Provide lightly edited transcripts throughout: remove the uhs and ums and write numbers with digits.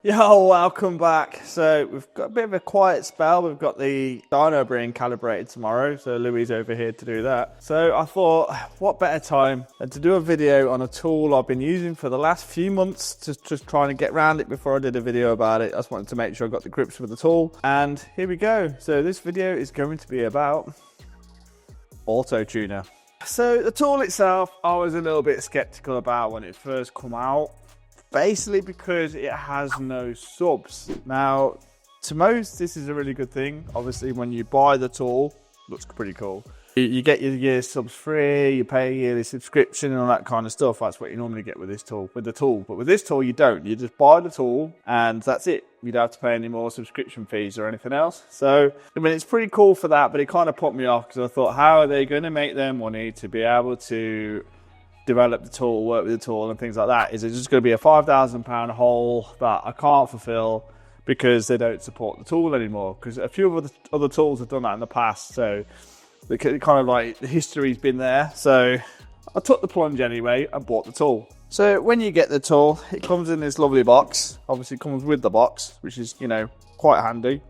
Yo, welcome back. So we've got a bit of a quiet spell. We've got the dyno being calibrated tomorrow, so Louis over here to do that. So I thought, what better time than to do a video on a tool I've been using for the last few months, just trying to get around it before I did a video about it. I just wanted to make sure I got the grips with the tool, and here we go. So this video is going to be about Autotuner. So the tool itself, I was a little bit skeptical about when it first come out. Basically because it has no subs. Now, to most, this is a really good thing. Obviously, when you buy the tool, looks pretty cool. You get your year subs free, you pay a yearly subscription and all that kind of stuff. That's what you normally get with this tool, But with this tool, you don't. You just buy the tool and that's it. You don't have to pay any more subscription fees or anything else. So, I mean, it's pretty cool for that, but it kind of put me off because I thought, how are they going to make their money to be able to develop the tool, work with the tool and things like that? Is it just going to be a £5,000 hole that I can't fulfill because they don't support the tool anymore? Because a few of the other tools have done that in the past, so the kind of like the history's been there. So I took the plunge anyway and bought the tool. So when you get the tool, it comes in this lovely box. Obviously it comes with the box, which is, you know, quite handy.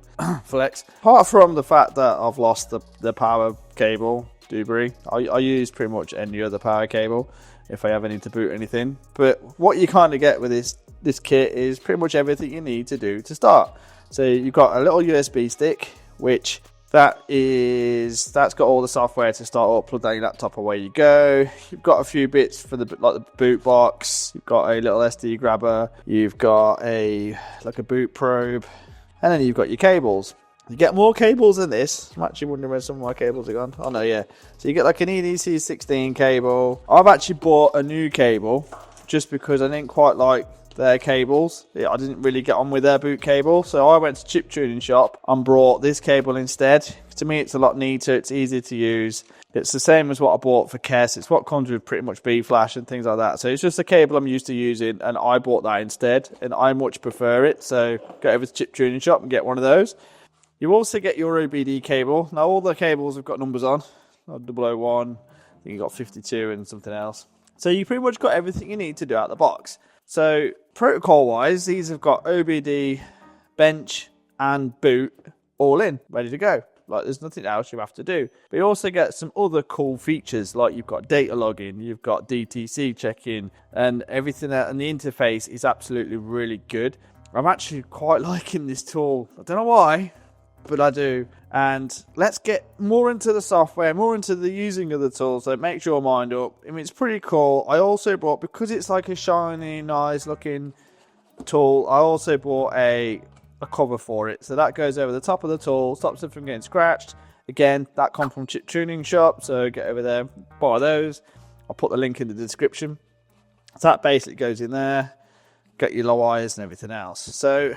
Flex. Apart from the fact that I've lost the power cable, debris, I use pretty much any other power cable if I ever need to boot anything. But what you kind of get with this kit is pretty much everything you need to do to start. So you've got a little USB stick, which that's got all the software to start up. Plug down your laptop, away you go. You've got a few bits for like the boot box. You've got a little SD grabber. You've got a boot probe, and then you've got your cables. You get more cables than this. I'm actually wondering where some of my cables are gone. Oh no, yeah. So you get like an EDC16 cable. I've actually bought a new cable just because I didn't quite like their cables. I didn't really get on with their boot cable. So I went to chip tuning shop and brought this cable instead. To me, it's a lot neater. It's easier to use. It's the same as what I bought for Kess. It's what comes with pretty much B-Flash and things like that. So it's just a cable I'm used to using, and I bought that instead, and I much prefer it. So go over to chip tuning shop and get one of those. You also get your OBD cable. Now all the cables have got numbers on. 001, I think you got 52 and something else. So you pretty much got everything you need to do out the box. So protocol wise, these have got OBD, bench and boot all in, ready to go. Like there's nothing else you have to do. But you also get some other cool features, like you've got data logging, you've got DTC checking, and everything that, and the interface is absolutely really good. I'm actually quite liking this tool. I don't know why, but I do. And let's get more into the software, more into the using of the tool, so make your mind up. I mean, it's pretty cool. I also bought, because it's like a shiny, nice looking tool, I also bought a cover for it. So that goes over the top of the tool, stops it from getting scratched. Again, that comes from Chip Tuning Shop, so get over there, buy those. I'll put the link in the description. So that basically goes in there, get your low wires and everything else. So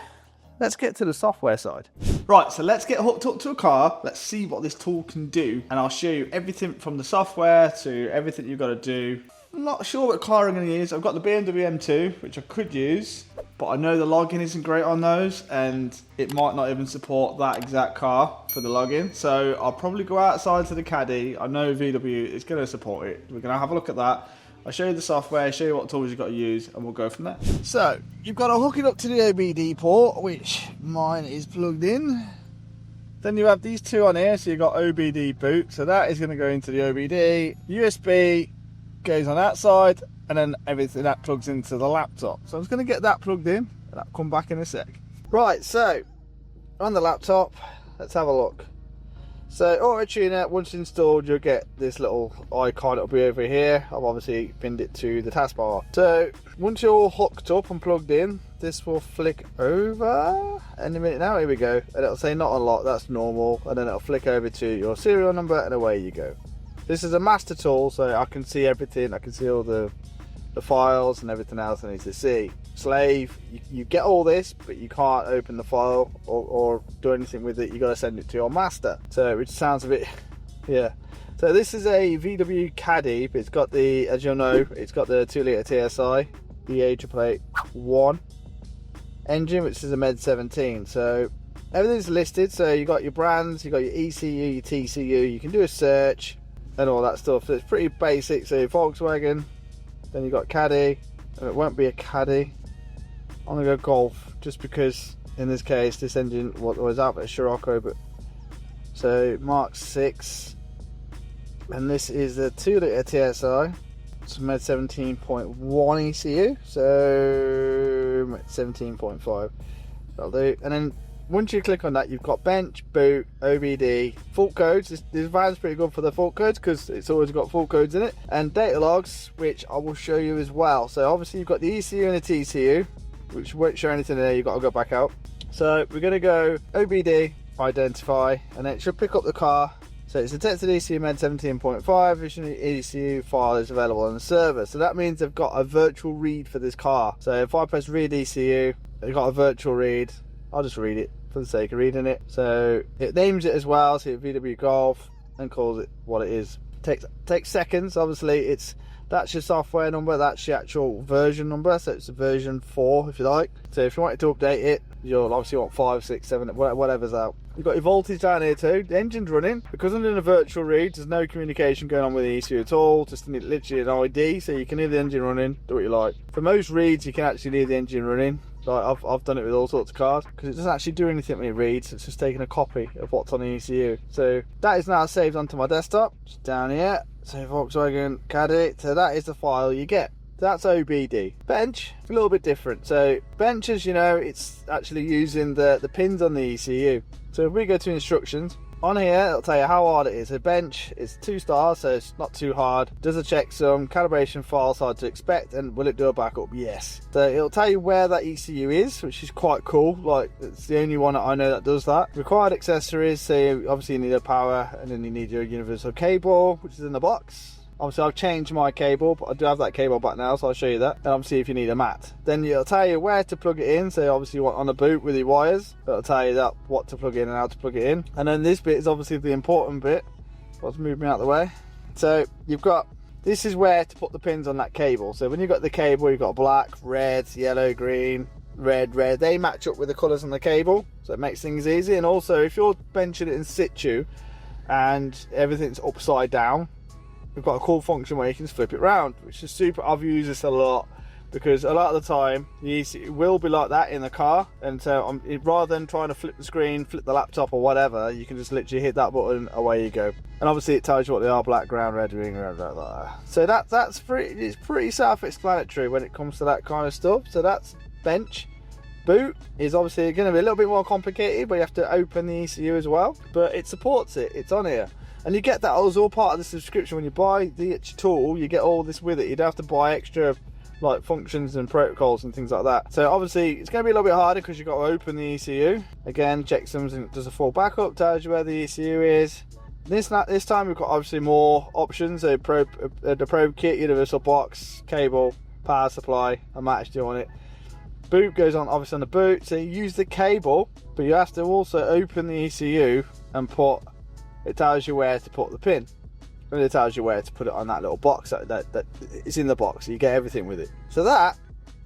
let's get to the software side. Right, so let's get hooked up to a car. Let's see what this tool can do. And I'll show you everything from the software to everything you've got to do. I'm not sure what car I'm going to use. I've got the BMW M2, which I could use, but I know the login isn't great on those, and it might not even support that exact car for the login. So I'll probably go outside to the Caddy. I know VW is going to support it. We're going to have a look at that. I'll show you the software, show you what tools you've got to use, and we'll go from there. So, you've got to hook it up to the OBD port, which mine is plugged in. Then you have these two on here, so you've got OBD boot, so that is going to go into the OBD. USB goes on that side, and then everything that plugs into the laptop. So I'm just going to get that plugged in, and I'll come back in a sec. Right, so, on the laptop, let's have a look. So Autotuner, once installed, you'll get this little icon. It'll be over here. I've obviously pinned it to the taskbar. So once you're all hooked up and plugged in, this will flick over any minute now. Here we go, and it'll say not unlocked. That's normal, and then it'll flick over to your serial number, and away you go. This is a master tool, so I can see everything. I can see all the files and everything else I need to see. Slave, you get all this, but you can't open the file or do anything with it. You got to send it to your master. So, which sounds a bit, yeah. So this is a VW Caddy, but it's got the, as you'll know, it's got the 2-litre TSI EA881 engine, which is a Med 17. So everything's listed. So you got your brands, you got your ECU, your TCU. You can do a search and all that stuff. So it's pretty basic. So Volkswagen, then you got Caddy, and it won't be a Caddy I'm gonna go Golf, just because in this case this engine was out at Scirocco, but so Mark 6, and this is the 2 litre TSI. It's made 17.1 ECU, so 17.5. That'll do. And then once you click on that, you've got bench, boot, OBD, fault codes. This van's pretty good for the fault codes because it's always got fault codes in it, and data logs, which I will show you as well. So obviously you've got the ECU and the TCU, which won't show anything there. You've got to go back out. So we're going to go OBD, identify, and then it should pick up the car. So it's detected ECU med 17.5, additional ECU file is available on the server. So that means they've got a virtual read for this car. So if I press read ECU, they've got a virtual read. I'll just read it for the sake of reading it. So it names it as well, so VW Golf, and calls it what it is. Takes seconds. Obviously that's your software number, that's your actual version number, so it's a version 4 if you like. So if you wanted to update it, you'll obviously want 5, 6, 7, whatever's out. You've got your voltage down here too. The engine's running. Because I'm doing a virtual read, there's no communication going on with the ECU at all, just literally an ID, so you can hear the engine running, do what you like. For most reads you can actually hear the engine running. Like I've done it with all sorts of cars, because it doesn't actually do anything when it reads, it's just taking a copy of what's on the ECU. So that is now saved onto my desktop. It's down here, so Volkswagen Caddy, so that is the file you get. That's OBD. Bench, a little bit different. So bench, as you know, it's actually using the pins on the ECU. So if we go to instructions, on here it'll tell you how hard it is. So bench is 2 stars, so it's not too hard. Does a checksum, calibration files hard to expect, and will it do a backup? Yes. So it'll tell you where that ECU is, which is quite cool. Like, it's the only one that I know that does that. Required accessories, so obviously you need a power, and then you need your universal cable, which is in the box. Obviously I've changed my cable, but I do have that cable back now, so I'll show you that. And obviously if you need a mat, then it'll tell you where to plug it in. So obviously you want on the boot with your wires, it'll tell you that what to plug in and how to plug it in. And then this bit is obviously the important bit. Let's move me out of the way. So you've got, this is where to put the pins on that cable. So when you've got the cable, you've got black, red, yellow, green, red. They match up with the colours on the cable, so it makes things easy. And also if you're benching it in situ and everything's upside down, we've got a cool function where you can just flip it round, which is super. I've used this a lot because a lot of the time the ECU will be like that in the car, and so rather than trying to flip the screen, flip the laptop or whatever, you can just literally hit that button, away you go. And obviously it tells you what they are: black, ground, red, green, red, like that. So that's pretty self-explanatory when it comes to that kind of stuff. So that's bench. Boot is obviously going to be a little bit more complicated, but you have to open the ECU as well, but it supports it. It's on here. And you get that as all part of the subscription. When you buy the tool, you get all this with it. You don't have to buy extra like functions and protocols and things like that. So obviously it's going to be a little bit harder because you've got to open the ECU. Again, checksums, and does a full backup, tells you where the ECU is. This time we've got obviously more options. So the probe kit, universal box, cable, power supply, and match on it. Boot goes on obviously on the boot. So you use the cable, but you have to also open the ECU and put. It tells you where to put the pin, and it tells you where to put it on that little box that it's in the box, so you get everything with it. So that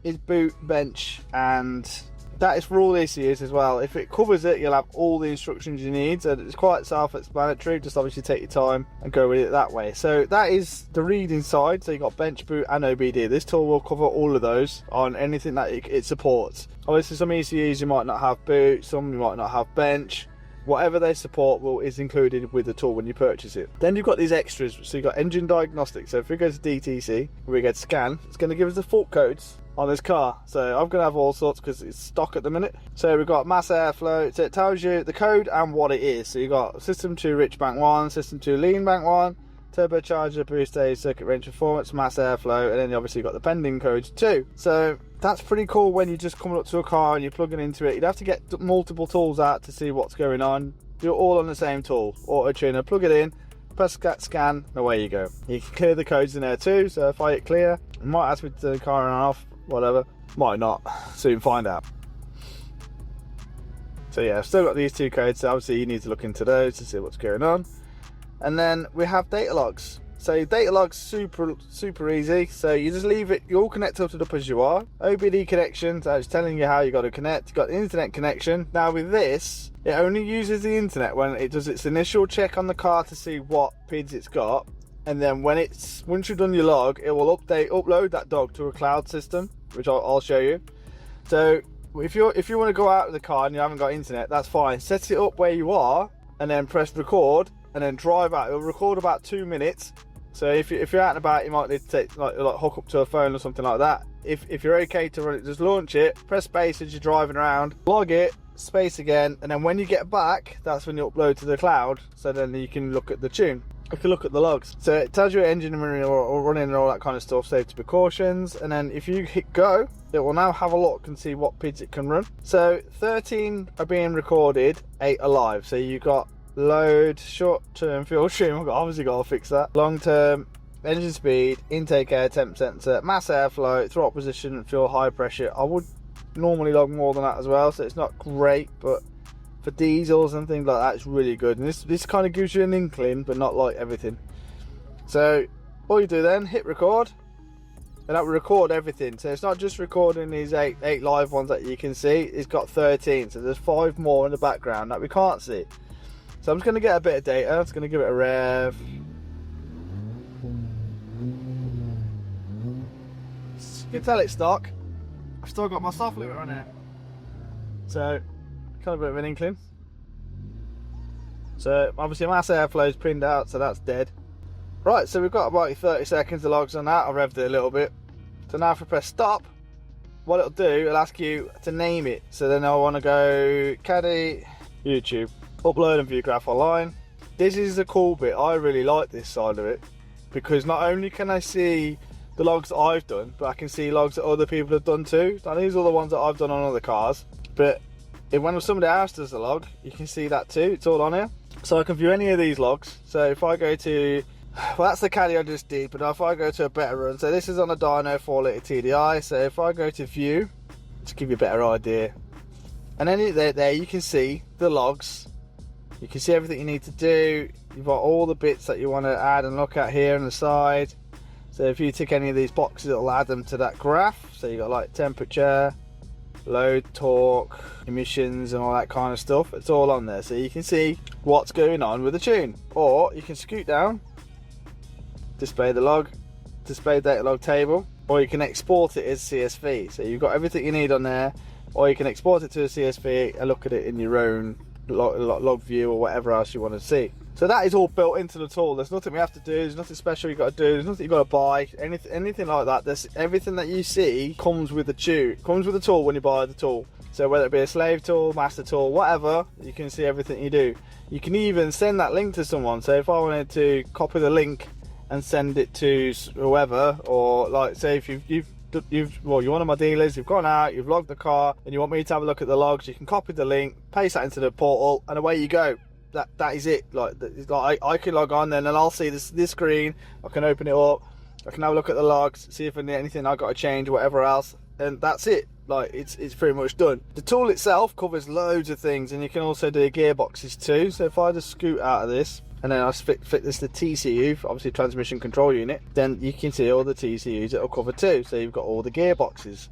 is boot, bench, and that is for all ECUs as well. If it covers it, you'll have all the instructions you need, so it's quite self-explanatory. Just obviously take your time and go with it that way. So that is the reading side. So you've got bench, boot, and OBD. This tool will cover all of those on anything that it supports. Obviously some ECUs you might not have boot, some you might not have bench. Whatever they support is included with the tool when you purchase it. Then you've got these extras. So you've got engine diagnostics. So if we go to DTC, we get scan, it's going to give us the fault codes on this car. So I'm going to have all sorts because it's stock at the minute. So we've got mass airflow. So it tells you the code and what it is. So you've got system 2 rich bank 1, system 2 lean bank 1, turbocharger, boost stage, circuit range performance, mass airflow, and then you obviously got the pending codes too. So that's pretty cool when you're just coming up to a car and you're plugging into it. You'd have to get multiple tools out to see what's going on. You're all on the same tool. Autotuner, plug it in, press scan, and away you go. You can clear the codes in there too, so if I hit clear, it might ask me to turn the car on and off, whatever. Might not, soon find out. So yeah, I've still got these 2 codes, so obviously you need to look into those to see what's going on. And then we have data logs. So data logs super easy. So you just leave it, you all connect up as you are. OBD connection, so it's telling you how you got to connect. You've got the internet connection. Now with this, it only uses the internet when it does its initial check on the car to see what pins it's got. And then once you've done your log, it will upload that dog to a cloud system, which I'll show you. So if you want to go out of the car and you haven't got internet, that's fine. Set it up where you are and then press record and then drive out. It'll record about 2 minutes. So if you're out and about, you might need to take like hook up to a phone or something like that. If you're okay to run it, just launch it, press space as you're driving around, log it, space again, and then when you get back, that's when you upload to the cloud. So then you can look at the tune. You can look at the logs. So it tells you engine running or running and all that kind of stuff, safety precautions. And then if you hit go, it will now have a look and see what speeds it can run. So 13 are being recorded, 8 are live. So you got load, short-term fuel stream, I've obviously got to fix that. Long-term, engine speed, intake air temp sensor, mass airflow, throttle position, fuel high pressure. I would normally log more than that as well, so it's not great, but for diesels and things like that, it's really good. And this kind of gives you an inkling, but not like everything. So all you do then, hit record, and that will record everything. So it's not just recording these eight live ones that you can see. It's got 13, so there's 5 more in the background that we can't see. So I'm just going to get a bit of data. I'm just going to give it a rev. You can tell it's stock. I've still got my soft limiter on it. So kind of a bit of an inkling. So obviously mass airflow is pinned out, so that's dead. Right, so we've got about 30 seconds of logs on that. I revved it a little bit. So now if I press stop, what it'll do, it'll ask you to name it. So then I want to go Caddy, YouTube, upload and view graph online. This is the cool bit. I really like this side of it because not only can I see the logs that I've done, but I can see logs that other people have done too. Now these are the ones that I've done on other cars, but when somebody else does the log, you can see that too. It's all on here. So I can view any of these logs. So if I go to, well, that's the Caddy I just did, but if I go to a better run, so this is on a dyno 4 litre TDI. So if I go to view, to give you a better idea, and then there you can see the logs. You can see everything you need to do. You've got all the bits that you want to add and look at here on the side. So if you tick any of these boxes, it'll add them to that graph. So you got like temperature, load, torque, emissions and all that kind of stuff. It's all on there, so you can see what's going on with the tune. Or you can scoot down, display the log, display data log table, or you can export it as CSV. So you've got everything you need on there, or you can export it to a CSV and look at it in your own log view or whatever else you want to see. So that is all built into the tool. There's nothing we have to do, there's nothing special you got to do, there's nothing you got to buy, anything like that. There's everything that you see comes with the tune, comes with the tool when you buy the tool. So whether it be a slave tool, master tool, whatever, you can see everything you do. You can even send that link to someone. So if I wanted to copy the link and send it to whoever, or like say if well, you're one of my dealers, you've gone out, you've logged the car, and you want me to have a look at the logs, you can copy the link, paste that into the portal, and away you go. That is it. Like I can log on then, and I'll see this screen. I can open it up. I can have a look at the logs, see if there's anything I got to change or whatever else, and that's it. Like it's pretty much done. The tool itself covers loads of things, and you can also do gearboxes too. So if I just scoot out of this, and then I fit this to TCU, obviously transmission control unit, then you can see all the TCUs it'll cover too. So you've got all the gearboxes,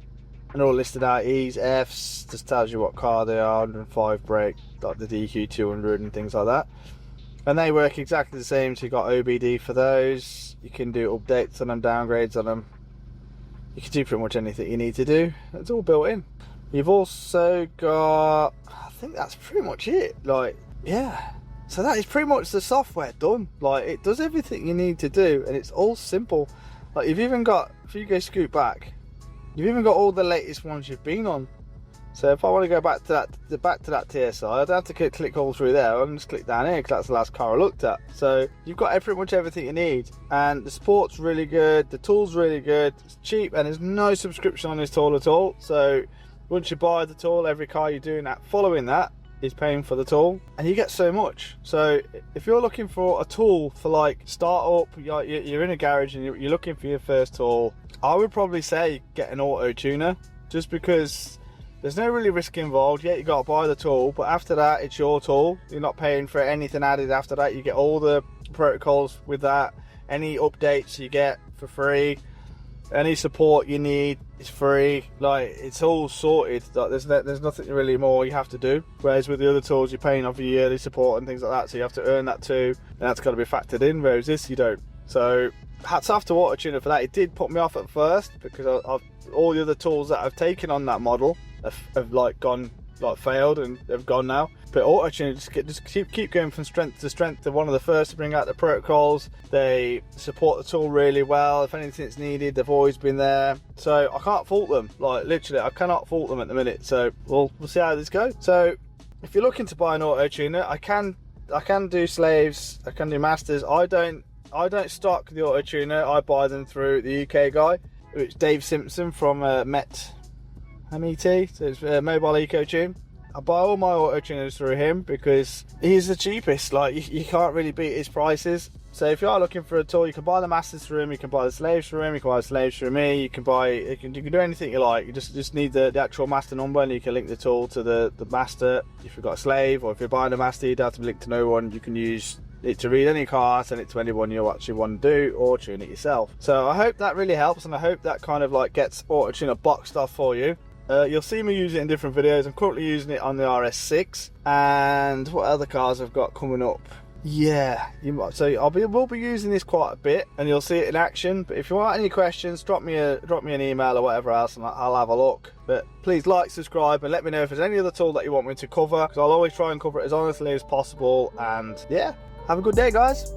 and all listed out, E's, F's, just tells you what car they are, 105 brake, like the DQ 200 and things like that. And they work exactly the same, so you've got OBD for those. You can do updates on them, downgrades on them. You can do pretty much anything you need to do. It's all built in. You've also got, I think that's pretty much it. Like, yeah. So that is pretty much the software done. Like, it does everything you need to do, and it's all simple. Like, you've even got, if you go scoot back, you've even got all the latest ones you've been on. So if I want to go back to that TSI, I don't have to click all through there. I can just click down here because that's the last car I looked at. So you've got pretty much everything you need, and the support's really good. The tool's really good. It's cheap, and there's no subscription on this tool at all. So once you buy the tool, every car you're doing that following that is paying for the tool, and you get so much. So if you're looking for a tool for like start up, you're in a garage and you're looking for your first tool, I would probably say get an Autotuner, just because there's no really risk involved. Yeah, you got to buy the tool, but after that it's your tool. You're not paying for anything added after that. You get all the protocols with that. Any updates you get for free. Any support you need is free. Like, it's all sorted. Like, there's nothing really more you have to do. Whereas with the other tools, you're paying off your yearly support and things like that, so you have to earn that too, and that's got to be factored in. Whereas this, you don't. So hats off to Autotuner for that. It did put me off at first because all the other tools that I've taken on that model have like failed and they've gone now. But Autotuner just keep going from strength to strength. They're one of the first to bring out the protocols. They support the tool really well. If anything's needed, they've always been there. So I can't fault them. Like literally, I cannot fault them at the minute. So we'll see how this goes. So if you're looking to buy an Autotuner, I can do slaves, I can do masters. I don't stock the Autotuner. I buy them through the UK guy, which is Dave Simpson from MET, so it's Mobile Eco Tune. I buy all my Autotuners through him because he's the cheapest. Like you can't really beat his prices. So if you are looking for a tool, you can buy the masters through him, you can buy the slaves through him, you can buy the slaves through me, you can do anything you like. You just need the actual master number and you can link the tool to the master. If you've got a slave or if you're buying a master, you don't have to be linked to no one. You can use it to read any car, send it to anyone you actually want to do, or tune it yourself. So I hope that really helps, and I hope that kind of like gets Autotuner boxed off for you. You'll see me use it in different videos. I'm currently using it on the RS6, and what other cars I've got coming up. Yeah, so we'll be using this quite a bit, and you'll see it in action. But if you want any questions, drop me an email or whatever else, and I'll have a look. But please like, subscribe, and let me know if there's any other tool that you want me to cover, because I'll always try and cover it as honestly as possible. And yeah, have a good day, guys.